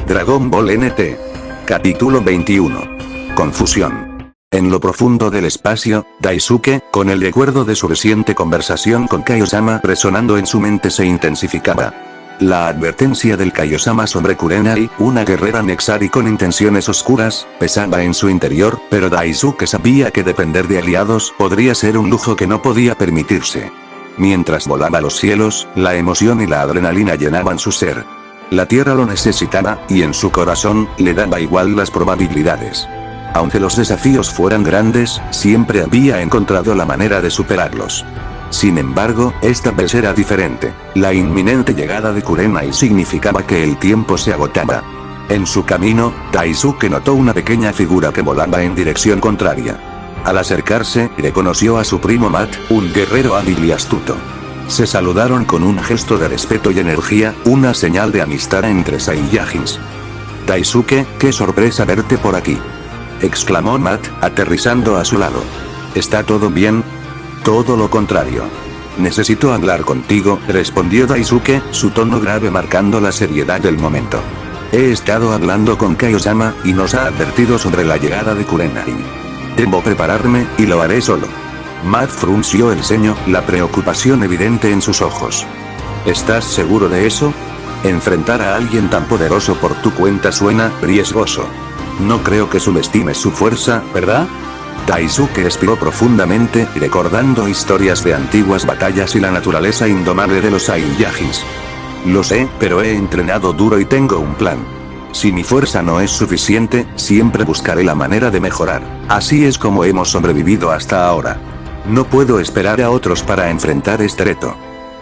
Dragon Ball NT. Capítulo 21. Confusión. En lo profundo del espacio, Daisuke, con el recuerdo de su reciente conversación con Kaiosama resonando en su mente, se intensificaba. La advertencia del Kaiosama sobre Kurenai, una guerrera Nexari con intenciones oscuras, pesaba en su interior, pero Daisuke sabía que depender de aliados podría ser un lujo que no podía permitirse. Mientras volaba a los cielos, la emoción y la adrenalina llenaban su ser. La tierra lo necesitaba, y en su corazón, le daba igual las probabilidades. Aunque los desafíos fueran grandes, siempre había encontrado la manera de superarlos. Sin embargo, esta vez era diferente. La inminente llegada de Kurenai significaba que el tiempo se agotaba. En su camino, Daisuke notó una pequeña figura que volaba en dirección contraria. Al acercarse, reconoció a su primo Matt, un guerrero hábil y astuto. Se saludaron con un gesto de respeto y energía, una señal de amistad entre Saiyajins. «Daisuke, qué sorpresa verte por aquí», exclamó Matt, aterrizando a su lado. «¿Está todo bien?» «Todo lo contrario. Necesito hablar contigo», respondió Daisuke, su tono grave marcando la seriedad del momento. «He estado hablando con Kaiosama, y nos ha advertido sobre la llegada de Kurenai. Debo prepararme, y lo haré solo». Matt frunció el ceño, la preocupación evidente en sus ojos. ¿Estás seguro de eso? Enfrentar a alguien tan poderoso por tu cuenta suena riesgoso. No creo que subestimes su fuerza, ¿verdad? Daisuke respiró profundamente, recordando historias de antiguas batallas y la naturaleza indomable de los Saiyajins. Lo sé, pero he entrenado duro y tengo un plan. Si mi fuerza no es suficiente, siempre buscaré la manera de mejorar. Así es como hemos sobrevivido hasta ahora. No puedo esperar a otros para enfrentar este reto.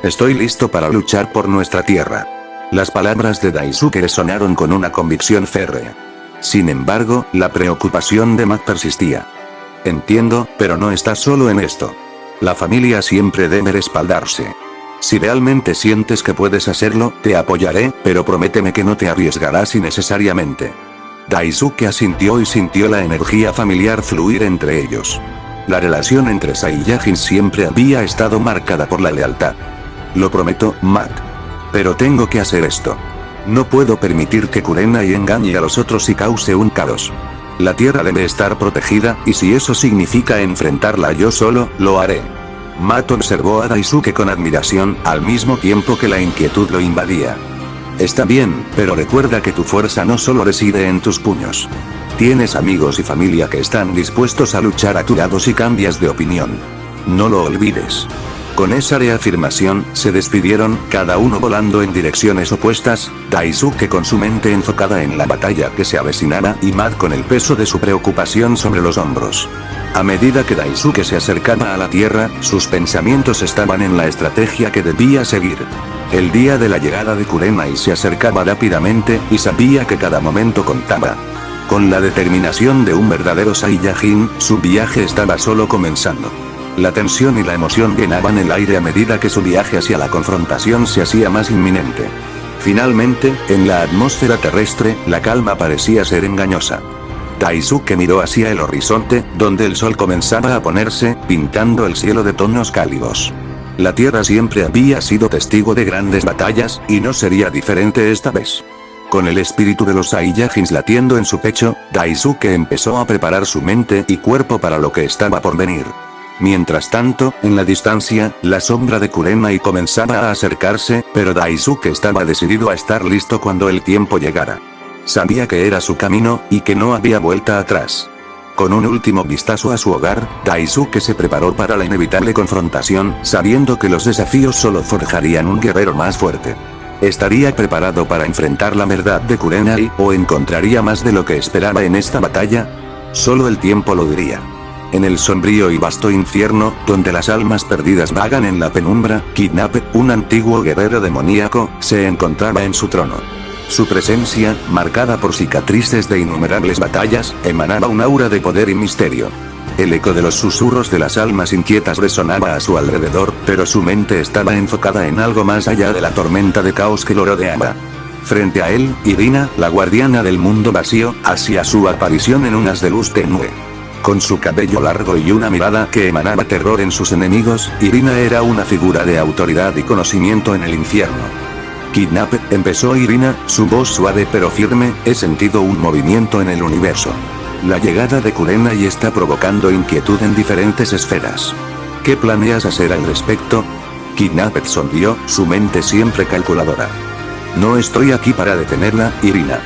Estoy listo para luchar por nuestra tierra. Las palabras de Daisuke resonaron con una convicción férrea. Sin embargo, la preocupación de Matt persistía. Entiendo, pero no estás solo en esto. La familia siempre debe respaldarse. Si realmente sientes que puedes hacerlo, te apoyaré, pero prométeme que no te arriesgarás innecesariamente. Daisuke asintió y sintió la energía familiar fluir entre ellos. La relación entre Saiyajin siempre había estado marcada por la lealtad. Lo prometo, Matt. Pero tengo que hacer esto. No puedo permitir que Kurenai engañe a los otros y cause un caos. La tierra debe estar protegida, y si eso significa enfrentarla yo solo, lo haré. Matt observó a Daisuke con admiración, al mismo tiempo que la inquietud lo invadía. Está bien, pero recuerda que tu fuerza no solo reside en tus puños. Tienes amigos y familia que están dispuestos a luchar a tu lado si cambias de opinión. No lo olvides. Con esa reafirmación, se despidieron, cada uno volando en direcciones opuestas, Daisuke con su mente enfocada en la batalla que se avecinaba y Matt con el peso de su preocupación sobre los hombros. A medida que Daisuke se acercaba a la tierra, sus pensamientos estaban en la estrategia que debía seguir. El día de la llegada de Kurenai se acercaba rápidamente, y sabía que cada momento contaba. Con la determinación de un verdadero Saiyajin, su viaje estaba solo comenzando. La tensión y la emoción llenaban el aire a medida que su viaje hacia la confrontación se hacía más inminente. Finalmente, en la atmósfera terrestre, la calma parecía ser engañosa. Daisuke miró hacia el horizonte, donde el sol comenzaba a ponerse, pintando el cielo de tonos cálidos. La Tierra siempre había sido testigo de grandes batallas, y no sería diferente esta vez. Con el espíritu de los Saiyajins latiendo en su pecho, Daisuke empezó a preparar su mente y cuerpo para lo que estaba por venir. Mientras tanto, en la distancia, la sombra de Kurenai comenzaba a acercarse, pero Daisuke estaba decidido a estar listo cuando el tiempo llegara. Sabía que era su camino, y que no había vuelta atrás. Con un último vistazo a su hogar, Daisuke se preparó para la inevitable confrontación, sabiendo que los desafíos solo forjarían un guerrero más fuerte. ¿Estaría preparado para enfrentar la verdad de Kurenai, o encontraría más de lo que esperaba en esta batalla? Solo el tiempo lo diría. En el sombrío y vasto infierno, donde las almas perdidas vagan en la penumbra, Kidnap, un antiguo guerrero demoníaco, se encontraba en su trono. Su presencia, marcada por cicatrices de innumerables batallas, emanaba un aura de poder y misterio. El eco de los susurros de las almas inquietas resonaba a su alrededor, pero su mente estaba enfocada en algo más allá de la tormenta de caos que lo rodeaba. Frente a él, Irina, la guardiana del mundo vacío, hacía su aparición en un haz de luz tenue. Con su cabello largo y una mirada que emanaba terror en sus enemigos, Irina era una figura de autoridad y conocimiento en el infierno. Kidnapped, empezó Irina, su voz suave pero firme, he sentido un movimiento en el universo. La llegada de Kurenai está provocando inquietud en diferentes esferas. ¿Qué planeas hacer al respecto? Kidnapped sonrió, su mente siempre calculadora. No estoy aquí para detenerla, Irina.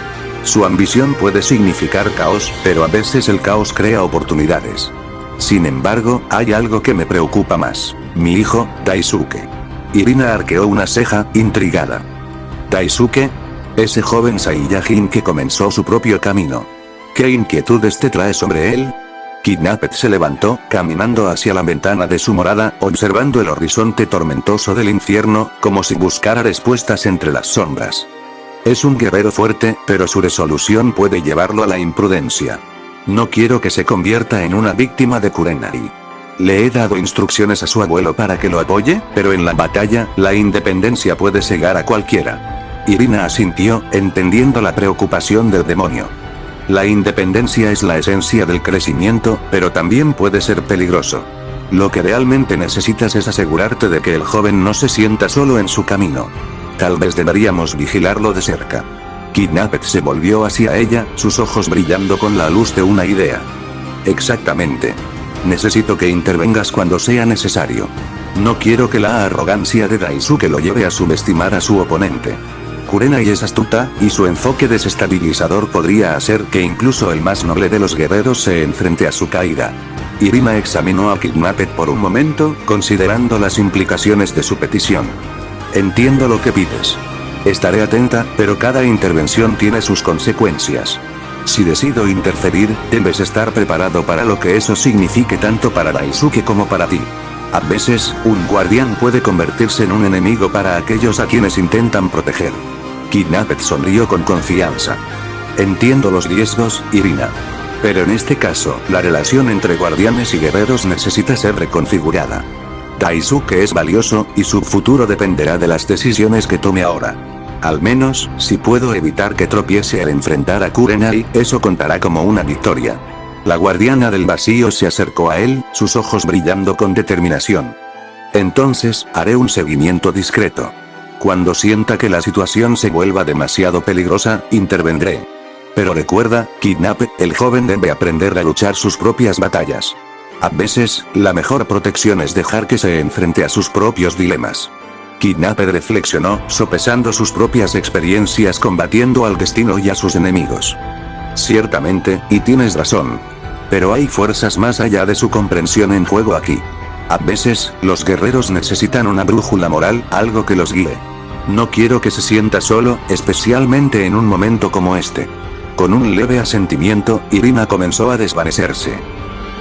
Su ambición puede significar caos, pero a veces el caos crea oportunidades. Sin embargo, hay algo que me preocupa más. Mi hijo, Daisuke. Irina arqueó una ceja, intrigada. ¿Daisuke? Ese joven Saiyajin que comenzó su propio camino. ¿Qué inquietudes te trae sobre él? Kidnapped se levantó, caminando hacia la ventana de su morada, observando el horizonte tormentoso del infierno, como si buscara respuestas entre las sombras. Es un guerrero fuerte, pero su resolución puede llevarlo a la imprudencia. No quiero que se convierta en una víctima de Kurenai. Le he dado instrucciones a su abuelo para que lo apoye, pero en la batalla, la independencia puede cegar a cualquiera. Irina asintió, entendiendo la preocupación del demonio. La independencia es la esencia del crecimiento, pero también puede ser peligroso. Lo que realmente necesitas es asegurarte de que el joven no se sienta solo en su camino. Tal vez deberíamos vigilarlo de cerca. Kidnapped se volvió hacia ella, sus ojos brillando con la luz de una idea. Exactamente. Necesito que intervengas cuando sea necesario. No quiero que la arrogancia de Daisuke lo lleve a subestimar a su oponente. Kurenai es astuta, y su enfoque desestabilizador podría hacer que incluso el más noble de los guerreros se enfrente a su caída. Irina examinó a Kidnapped por un momento, considerando las implicaciones de su petición. Entiendo lo que pides. Estaré atenta, pero cada intervención tiene sus consecuencias. Si decido interferir, debes estar preparado para lo que eso signifique tanto para Daisuke como para ti. A veces, un guardián puede convertirse en un enemigo para aquellos a quienes intentan proteger. Kidnapped sonrió con confianza. Entiendo los riesgos, Irina. Pero en este caso, la relación entre guardianes y guerreros necesita ser reconfigurada. Daisuke es valioso, y su futuro dependerá de las decisiones que tome ahora. Al menos, si puedo evitar que tropiece al enfrentar a Kurenai, eso contará como una victoria. La guardiana del vacío se acercó a él, sus ojos brillando con determinación. Entonces, haré un seguimiento discreto. Cuando sienta que la situación se vuelva demasiado peligrosa, intervendré. Pero recuerda, Kidnapped, el joven debe aprender a luchar sus propias batallas. A veces, la mejor protección es dejar que se enfrente a sus propios dilemas. Kidnapped reflexionó, sopesando sus propias experiencias combatiendo al destino y a sus enemigos. Ciertamente, y tienes razón. Pero hay fuerzas más allá de su comprensión en juego aquí. A veces, los guerreros necesitan una brújula moral, algo que los guíe. No quiero que se sienta solo, especialmente en un momento como este. Con un leve asentimiento, Irina comenzó a desvanecerse.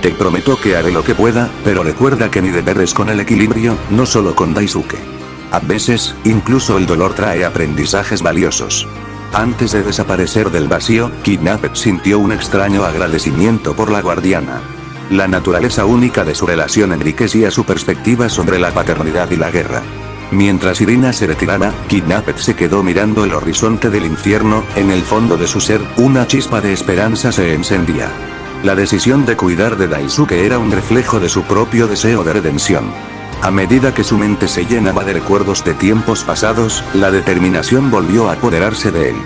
Te prometo que haré lo que pueda, pero recuerda que mi deber es con el equilibrio, no solo con Daisuke. A veces, incluso el dolor trae aprendizajes valiosos. Antes de desaparecer del vacío, Kidnapped sintió un extraño agradecimiento por la guardiana. La naturaleza única de su relación enriquecía su perspectiva sobre la paternidad y la guerra. Mientras Irina se retiraba, Kidnapped se quedó mirando el horizonte del infierno, en el fondo de su ser, una chispa de esperanza se encendía. La decisión de cuidar de Daisuke era un reflejo de su propio deseo de redención. A medida que su mente se llenaba de recuerdos de tiempos pasados, la determinación volvió a apoderarse de él.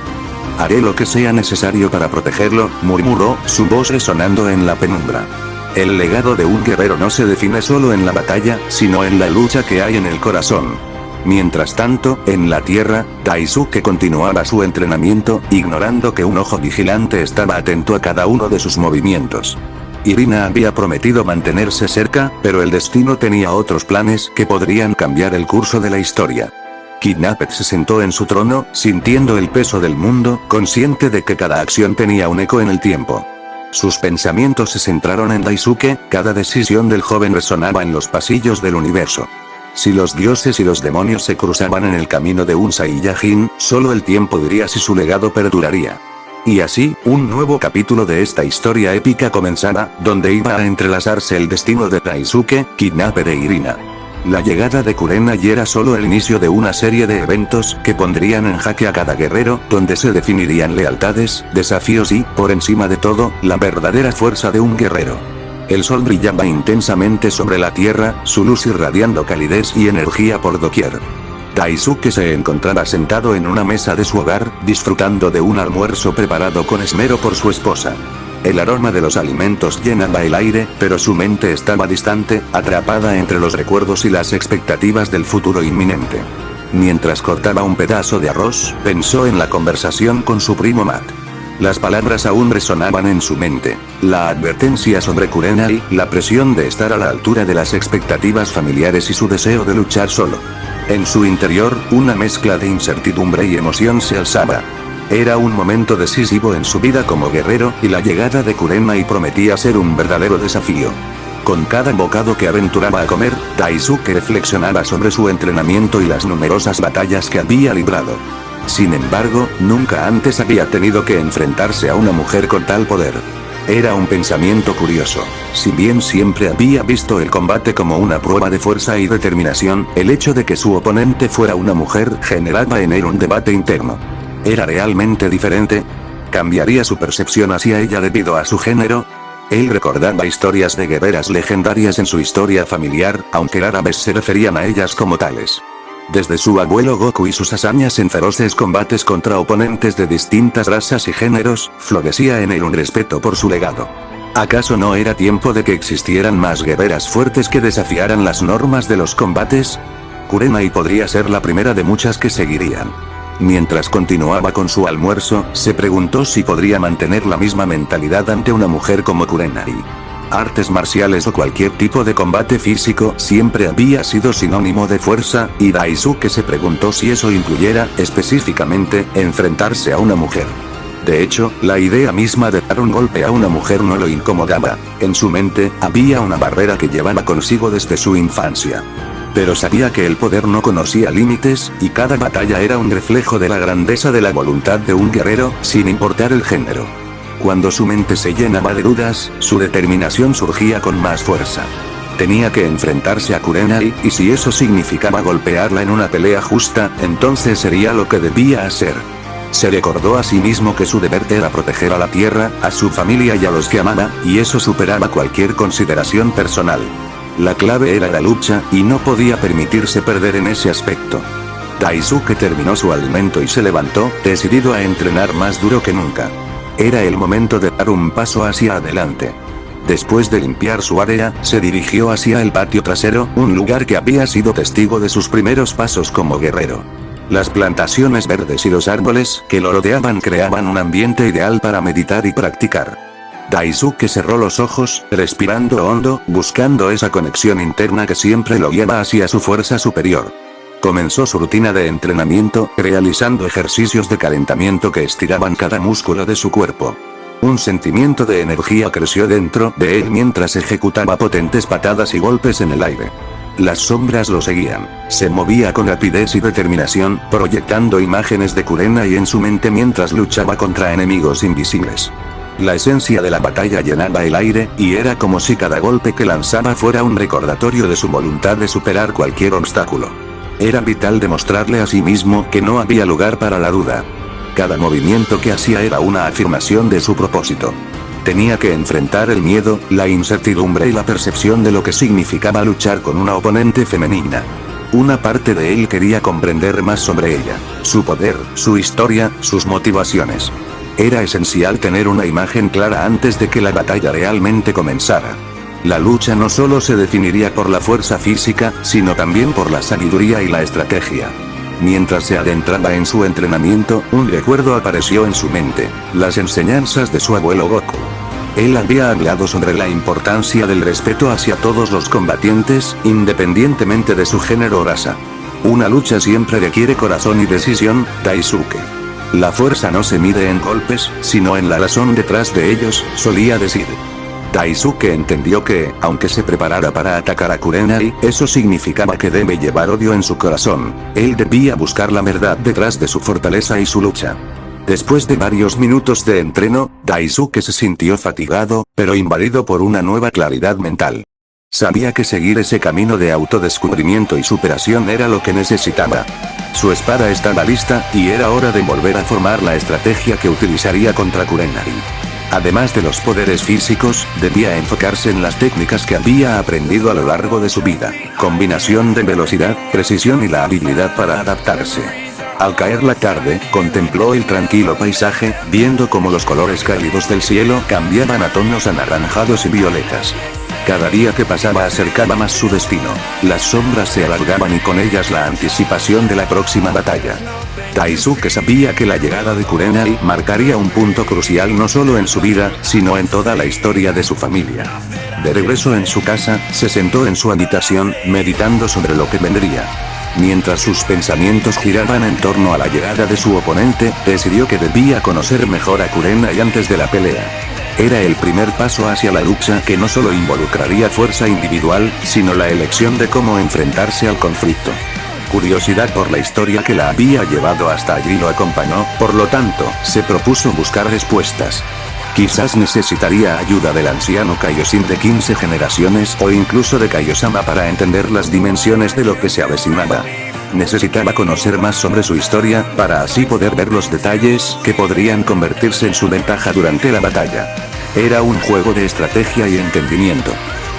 Haré lo que sea necesario para protegerlo, murmuró, su voz resonando en la penumbra. El legado de un guerrero no se define solo en la batalla, sino en la lucha que hay en el corazón. Mientras tanto, en la tierra, Daisuke continuaba su entrenamiento, ignorando que un ojo vigilante estaba atento a cada uno de sus movimientos. Irina había prometido mantenerse cerca, pero el destino tenía otros planes que podrían cambiar el curso de la historia. Kidnapped se sentó en su trono, sintiendo el peso del mundo, consciente de que cada acción tenía un eco en el tiempo. Sus pensamientos se centraron en Daisuke, cada decisión del joven resonaba en los pasillos del universo. Si los dioses y los demonios se cruzaban en el camino de un Saiyajin, solo el tiempo diría si su legado perduraría. Y así, un nuevo capítulo de esta historia épica comenzaba, donde iba a entrelazarse el destino de Daisuke, Kidnapped e Irina. La llegada de Kurenai era solo el inicio de una serie de eventos que pondrían en jaque a cada guerrero, donde se definirían lealtades, desafíos y, por encima de todo, la verdadera fuerza de un guerrero. El sol brillaba intensamente sobre la tierra, su luz irradiando calidez y energía por doquier. Daisuke se encontraba sentado en una mesa de su hogar, disfrutando de un almuerzo preparado con esmero por su esposa. El aroma de los alimentos llenaba el aire, pero su mente estaba distante, atrapada entre los recuerdos y las expectativas del futuro inminente. Mientras cortaba un pedazo de arroz, pensó en la conversación con su primo Matt. Las palabras aún resonaban en su mente. La advertencia sobre Kurenai, la presión de estar a la altura de las expectativas familiares y su deseo de luchar solo. En su interior, una mezcla de incertidumbre y emoción se alzaba. Era un momento decisivo en su vida como guerrero, y la llegada de Kurenai prometía ser un verdadero desafío. Con cada bocado que aventuraba a comer, Daisuke reflexionaba sobre su entrenamiento y las numerosas batallas que había librado. Sin embargo, nunca antes había tenido que enfrentarse a una mujer con tal poder. Era un pensamiento curioso. Si bien siempre había visto el combate como una prueba de fuerza y determinación, el hecho de que su oponente fuera una mujer generaba en él un debate interno. ¿Era realmente diferente? ¿Cambiaría su percepción hacia ella debido a su género? Él recordaba historias de guerreras legendarias en su historia familiar, aunque rara vez se referían a ellas como tales. Desde su abuelo Goku y sus hazañas en feroces combates contra oponentes de distintas razas y géneros, florecía en él un respeto por su legado. ¿Acaso no era tiempo de que existieran más guerreras fuertes que desafiaran las normas de los combates? Kurenai podría ser la primera de muchas que seguirían. Mientras continuaba con su almuerzo, se preguntó si podría mantener la misma mentalidad ante una mujer como Kurenai. Artes marciales o cualquier tipo de combate físico siempre había sido sinónimo de fuerza, y Daisuke se preguntó si eso incluyera, específicamente, enfrentarse a una mujer. De hecho, la idea misma de dar un golpe a una mujer no lo incomodaba. En su mente, había una barrera que llevaba consigo desde su infancia. Pero sabía que el poder no conocía límites, y cada batalla era un reflejo de la grandeza de la voluntad de un guerrero, sin importar el género. Cuando su mente se llenaba de dudas, su determinación surgía con más fuerza. Tenía que enfrentarse a Kurenai, y si eso significaba golpearla en una pelea justa, entonces sería lo que debía hacer. Se recordó a sí mismo que su deber era proteger a la tierra, a su familia y a los que amaba, y eso superaba cualquier consideración personal. La clave era la lucha, y no podía permitirse perder en ese aspecto. Daisuke terminó su alimento y se levantó, decidido a entrenar más duro que nunca. Era el momento de dar un paso hacia adelante. Después de limpiar su área, se dirigió hacia el patio trasero, un lugar que había sido testigo de sus primeros pasos como guerrero. Las plantaciones verdes y los árboles que lo rodeaban creaban un ambiente ideal para meditar y practicar. Daisuke cerró los ojos, respirando hondo, buscando esa conexión interna que siempre lo guiaba hacia su fuerza superior. Comenzó su rutina de entrenamiento, realizando ejercicios de calentamiento que estiraban cada músculo de su cuerpo. Un sentimiento de energía creció dentro de él mientras ejecutaba potentes patadas y golpes en el aire. Las sombras lo seguían. Se movía con rapidez y determinación, proyectando imágenes de Kurenai en su mente mientras luchaba contra enemigos invisibles. La esencia de la batalla llenaba el aire, y era como si cada golpe que lanzaba fuera un recordatorio de su voluntad de superar cualquier obstáculo. Era vital demostrarle a sí mismo que no había lugar para la duda. Cada movimiento que hacía era una afirmación de su propósito. Tenía que enfrentar el miedo, la incertidumbre y la percepción de lo que significaba luchar con una oponente femenina. Una parte de él quería comprender más sobre ella, su poder, su historia, sus motivaciones. Era esencial tener una imagen clara antes de que la batalla realmente comenzara. La lucha no solo se definiría por la fuerza física, sino también por la sabiduría y la estrategia. Mientras se adentraba en su entrenamiento, un recuerdo apareció en su mente: las enseñanzas de su abuelo Goku. Él había hablado sobre la importancia del respeto hacia todos los combatientes, independientemente de su género o raza. Una lucha siempre requiere corazón y decisión, Daisuke. La fuerza no se mide en golpes, sino en la razón detrás de ellos, solía decir. Daisuke entendió que, aunque se preparara para atacar a Kurenai, eso significaba que debe llevar odio en su corazón. Él debía buscar la verdad detrás de su fortaleza y su lucha. Después de varios minutos de entreno, Daisuke se sintió fatigado, pero invadido por una nueva claridad mental. Sabía que seguir ese camino de autodescubrimiento y superación era lo que necesitaba. Su espada estaba lista, y era hora de volver a formar la estrategia que utilizaría contra Kurenai. Además de los poderes físicos, debía enfocarse en las técnicas que había aprendido a lo largo de su vida, combinación de velocidad, precisión y la habilidad para adaptarse. Al caer la tarde, contempló el tranquilo paisaje, viendo cómo los colores cálidos del cielo cambiaban a tonos anaranjados y violetas. Cada día que pasaba acercaba más su destino. Las sombras se alargaban y con ellas la anticipación de la próxima batalla. Daisuke sabía que la llegada de Kurenai marcaría un punto crucial no solo en su vida, sino en toda la historia de su familia. De regreso en su casa, se sentó en su habitación, meditando sobre lo que vendría. Mientras sus pensamientos giraban en torno a la llegada de su oponente, decidió que debía conocer mejor a Kurenai antes de la pelea. Era el primer paso hacia la lucha que no solo involucraría fuerza individual, sino la elección de cómo enfrentarse al conflicto. Curiosidad por la historia que la había llevado hasta allí lo acompañó, por lo tanto, se propuso buscar respuestas. Quizás necesitaría ayuda del anciano Kaioshin de 15 generaciones o incluso de Kaiosama para entender las dimensiones de lo que se avecinaba. Necesitaba conocer más sobre su historia, para así poder ver los detalles que podrían convertirse en su ventaja durante la batalla. Era un juego de estrategia y entendimiento.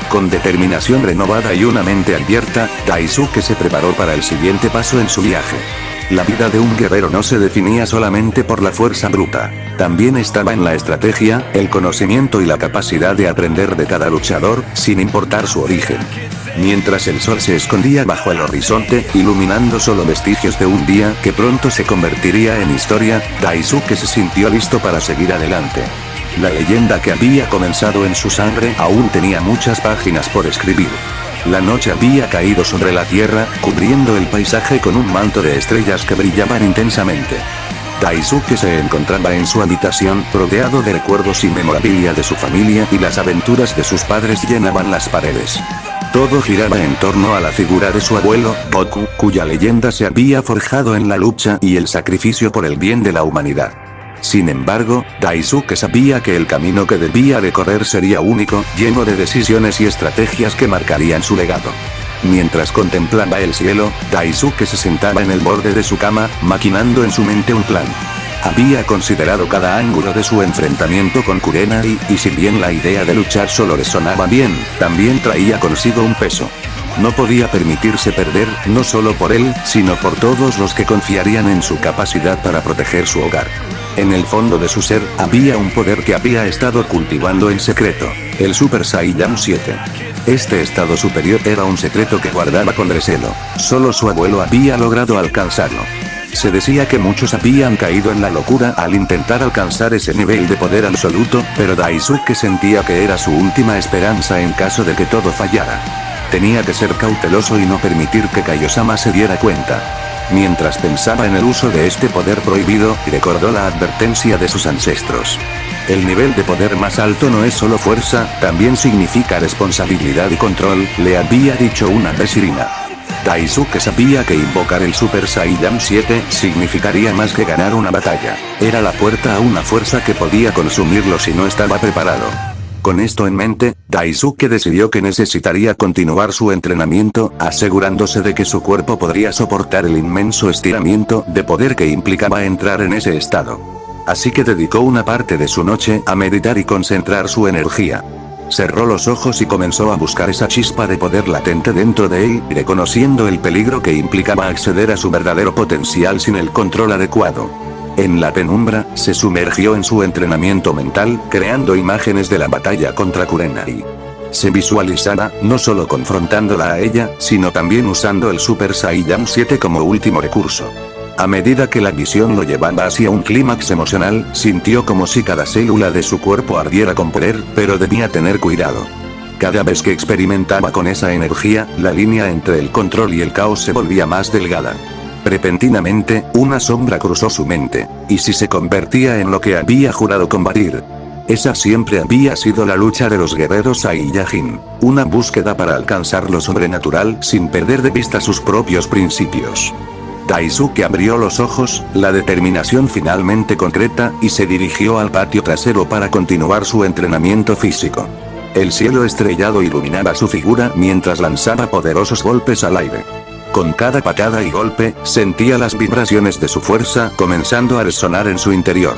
Con determinación renovada y una mente abierta, Daisuke se preparó para el siguiente paso en su viaje. La vida de un guerrero no se definía solamente por la fuerza bruta. También estaba en la estrategia, el conocimiento y la capacidad de aprender de cada luchador, sin importar su origen. Mientras el sol se escondía bajo el horizonte, iluminando solo vestigios de un día que pronto se convertiría en historia, Daisuke se sintió listo para seguir adelante. La leyenda que había comenzado en su sangre aún tenía muchas páginas por escribir. La noche había caído sobre la tierra, cubriendo el paisaje con un manto de estrellas que brillaban intensamente. Daisuke se encontraba en su habitación, rodeado de recuerdos y memorabilia de su familia y las aventuras de sus padres llenaban las paredes. Todo giraba en torno a la figura de su abuelo, Boku, cuya leyenda se había forjado en la lucha y el sacrificio por el bien de la humanidad. Sin embargo, Daisuke sabía que el camino que debía recorrer sería único, lleno de decisiones y estrategias que marcarían su legado. Mientras contemplaba el cielo, Daisuke se sentaba en el borde de su cama, maquinando en su mente un plan. Había considerado cada ángulo de su enfrentamiento con Kurenai, y si bien la idea de luchar solo le sonaba bien, también traía consigo un peso. No podía permitirse perder, no solo por él, sino por todos los que confiarían en su capacidad para proteger su hogar. En el fondo de su ser, había un poder que había estado cultivando en secreto, el Super Saiyan 7. Este estado superior era un secreto que guardaba con recelo. Solo su abuelo había logrado alcanzarlo. Se decía que muchos habían caído en la locura al intentar alcanzar ese nivel de poder absoluto, pero Daisuke sentía que era su última esperanza en caso de que todo fallara. Tenía que ser cauteloso y no permitir que Kaiosama se diera cuenta. Mientras pensaba en el uso de este poder prohibido, recordó la advertencia de sus ancestros. El nivel de poder más alto no es solo fuerza, también significa responsabilidad y control, le había dicho una vez Irina. Daisuke sabía que invocar el Super Saiyan 7 significaría más que ganar una batalla. Era la puerta a una fuerza que podía consumirlo si no estaba preparado. Con esto en mente, Daisuke decidió que necesitaría continuar su entrenamiento, asegurándose de que su cuerpo podría soportar el inmenso estiramiento de poder que implicaba entrar en ese estado. Así que dedicó una parte de su noche a meditar y concentrar su energía. Cerró los ojos y comenzó a buscar esa chispa de poder latente dentro de él, reconociendo el peligro que implicaba acceder a su verdadero potencial sin el control adecuado. En la penumbra, se sumergió en su entrenamiento mental, creando imágenes de la batalla contra Kurenai. Se visualizaba, no solo confrontándola a ella, sino también usando el Super Saiyan 7 como último recurso. A medida que la visión lo llevaba hacia un clímax emocional, sintió como si cada célula de su cuerpo ardiera con poder, pero debía tener cuidado. Cada vez que experimentaba con esa energía, la línea entre el control y el caos se volvía más delgada. Repentinamente, una sombra cruzó su mente. ¿Y si se convertía en lo que había jurado combatir? Esa siempre había sido la lucha de los guerreros Saiyajin. Una búsqueda para alcanzar lo sobrenatural sin perder de vista sus propios principios. Daisuke abrió los ojos, la determinación finalmente concreta, y se dirigió al patio trasero para continuar su entrenamiento físico. El cielo estrellado iluminaba su figura mientras lanzaba poderosos golpes al aire. Con cada patada y golpe, sentía las vibraciones de su fuerza comenzando a resonar en su interior.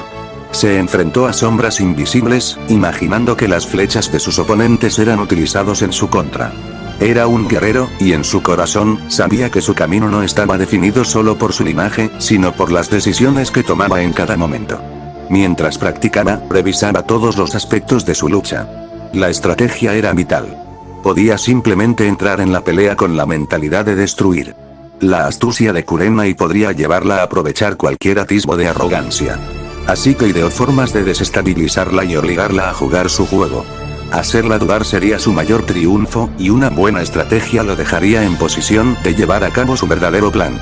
Se enfrentó a sombras invisibles, imaginando que las flechas de sus oponentes eran utilizados en su contra. Era un guerrero, y en su corazón, sabía que su camino no estaba definido solo por su linaje, sino por las decisiones que tomaba en cada momento. Mientras practicaba, revisaba todos los aspectos de su lucha. La estrategia era vital. Podía simplemente entrar en la pelea con la mentalidad de destruir. La astucia de Kurenai podría llevarla a aprovechar cualquier atisbo de arrogancia. Así que ideó formas de desestabilizarla y obligarla a jugar su juego. Hacerla dudar sería su mayor triunfo, y una buena estrategia lo dejaría en posición de llevar a cabo su verdadero plan.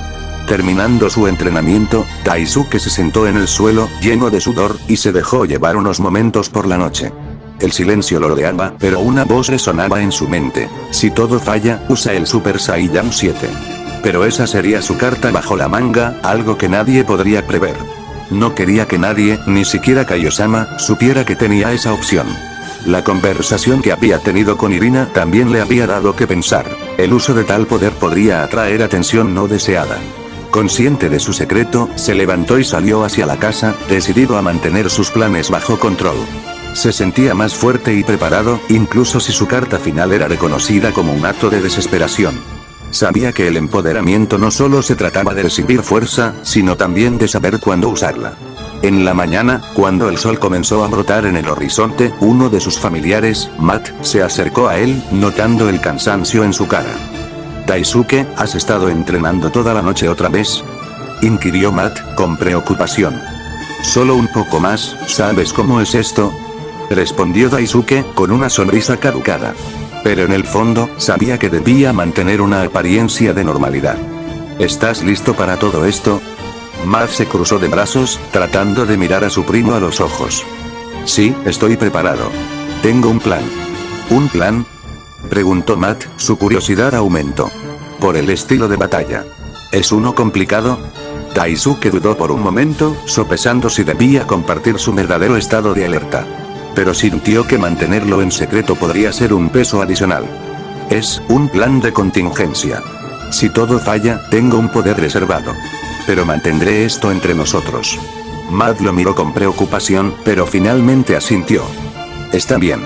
Terminando su entrenamiento, Daisuke se sentó en el suelo, lleno de sudor, y se dejó llevar unos momentos por la noche. El silencio lo rodeaba, pero una voz resonaba en su mente. Si todo falla, usa el Super Saiyan 7. Pero esa sería su carta bajo la manga, algo que nadie podría prever. No quería que nadie, ni siquiera Kaiosama, supiera que tenía esa opción. La conversación que había tenido con Irina también le había dado que pensar. El uso de tal poder podría atraer atención no deseada. Consciente de su secreto, se levantó y salió hacia la casa, decidido a mantener sus planes bajo control. Se sentía más fuerte y preparado, incluso si su carta final era reconocida como un acto de desesperación. Sabía que el empoderamiento no solo se trataba de recibir fuerza, sino también de saber cuándo usarla. En la mañana, cuando el sol comenzó a brotar en el horizonte, uno de sus familiares, Matt, se acercó a él, notando el cansancio en su cara. «Daisuke, ¿has estado entrenando toda la noche otra vez?», inquirió Matt, con preocupación. «Solo un poco más, ¿sabes cómo es esto?», respondió Daisuke, con una sonrisa caducada. Pero en el fondo, sabía que debía mantener una apariencia de normalidad. «¿Estás listo para todo esto?». Matt se cruzó de brazos, tratando de mirar a su primo a los ojos. «Sí, estoy preparado. Tengo un plan». «¿Un plan?», preguntó Matt, su curiosidad aumentó. «Por el estilo de batalla. ¿Es uno complicado?». Daisuke dudó por un momento, sopesando si debía compartir su verdadero estado de alerta. Pero sintió que mantenerlo en secreto podría ser un peso adicional. «Es un plan de contingencia. Si todo falla, tengo un poder reservado. Pero mantendré esto entre nosotros». Matt lo miró con preocupación, pero finalmente asintió. «Está bien.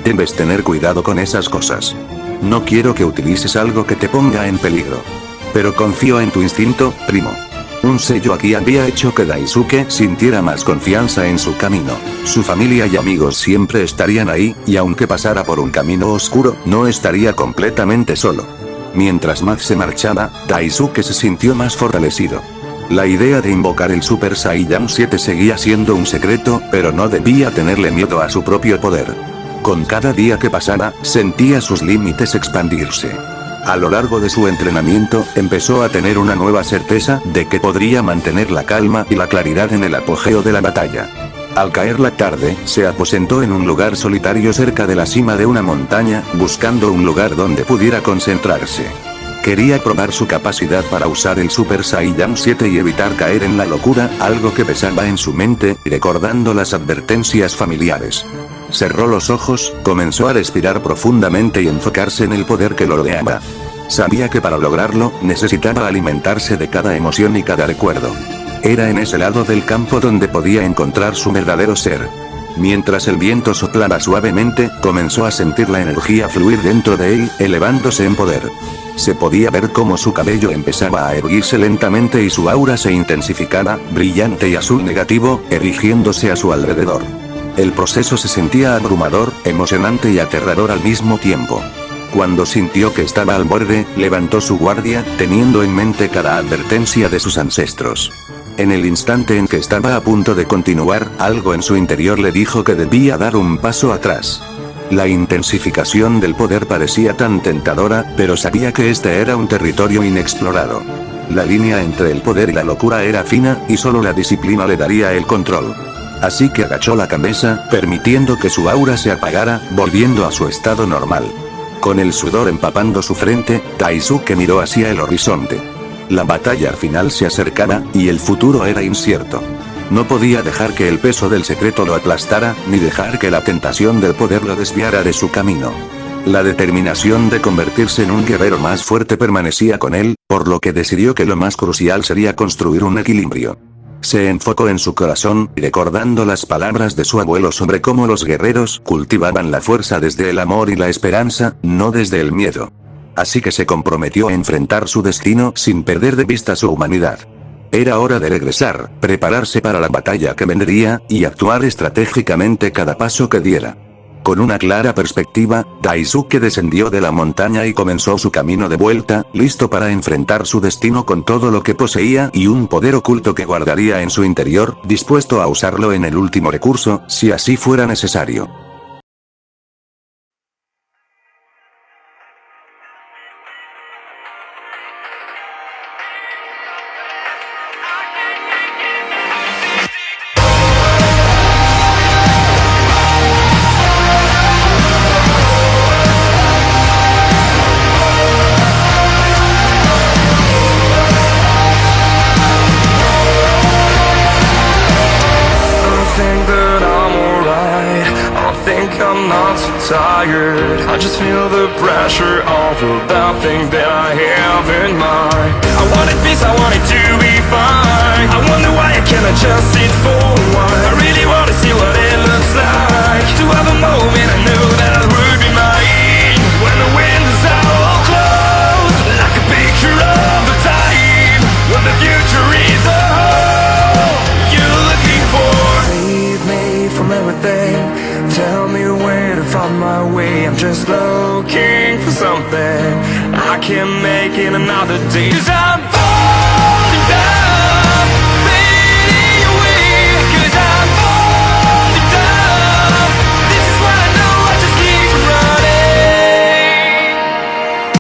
Debes tener cuidado con esas cosas. No quiero que utilices algo que te ponga en peligro. Pero confío en tu instinto, primo». Un sello aquí había hecho que Daisuke sintiera más confianza en su camino. Su familia y amigos siempre estarían ahí, y aunque pasara por un camino oscuro, no estaría completamente solo. Mientras Matt se marchaba, Daisuke se sintió más fortalecido. La idea de invocar el Super Saiyan 7 seguía siendo un secreto, pero no debía tenerle miedo a su propio poder. Con cada día que pasara, sentía sus límites expandirse. A lo largo de su entrenamiento, empezó a tener una nueva certeza de que podría mantener la calma y la claridad en el apogeo de la batalla. Al caer la tarde, se aposentó en un lugar solitario cerca de la cima de una montaña, buscando un lugar donde pudiera concentrarse. Quería probar su capacidad para usar el Super Saiyan 7 y evitar caer en la locura, algo que pesaba en su mente, recordando las advertencias familiares. Cerró los ojos, comenzó a respirar profundamente y enfocarse en el poder que lo rodeaba. Sabía que para lograrlo, necesitaba alimentarse de cada emoción y cada recuerdo. Era en ese lado del campo donde podía encontrar su verdadero ser. Mientras el viento soplaba suavemente, comenzó a sentir la energía fluir dentro de él, elevándose en poder. Se podía ver cómo su cabello empezaba a erguirse lentamente y su aura se intensificaba, brillante y azul negativo, erigiéndose a su alrededor. El proceso se sentía abrumador, emocionante y aterrador al mismo tiempo. Cuando sintió que estaba al borde, levantó su guardia, teniendo en mente cada advertencia de sus ancestros. En el instante en que estaba a punto de continuar, algo en su interior le dijo que debía dar un paso atrás. La intensificación del poder parecía tan tentadora, pero sabía que este era un territorio inexplorado. La línea entre el poder y la locura era fina, y solo la disciplina le daría el control. Así que agachó la cabeza, permitiendo que su aura se apagara, volviendo a su estado normal. Con el sudor empapando su frente, Daisuke miró hacia el horizonte. La batalla final se acercaba, y el futuro era incierto. No podía dejar que el peso del secreto lo aplastara, ni dejar que la tentación del poder lo desviara de su camino. La determinación de convertirse en un guerrero más fuerte permanecía con él, por lo que decidió que lo más crucial sería construir un equilibrio. Se enfocó en su corazón, recordando las palabras de su abuelo sobre cómo los guerreros cultivaban la fuerza desde el amor y la esperanza, no desde el miedo. Así que se comprometió a enfrentar su destino sin perder de vista su humanidad. Era hora de regresar, prepararse para la batalla que vendría, y actuar estratégicamente cada paso que diera. Con una clara perspectiva, Daisuke descendió de la montaña y comenzó su camino de vuelta, listo para enfrentar su destino con todo lo que poseía y un poder oculto que guardaría en su interior, dispuesto a usarlo en el último recurso, si así fuera necesario. I'm not so tired. I just feel the pressure of that thing that I have in mind. I wanted peace, I wanted to be fine. I wonder why I cannot just sit for a while. I really want to see what it looks like. To have a moment I knew that would be mine. When the windows are all closed, like a picture of a time. When the future is a hole you're looking for. Save me from everything. Tell me where to find my way. I'm just looking for something I can make in another day. 'Cause I'm falling.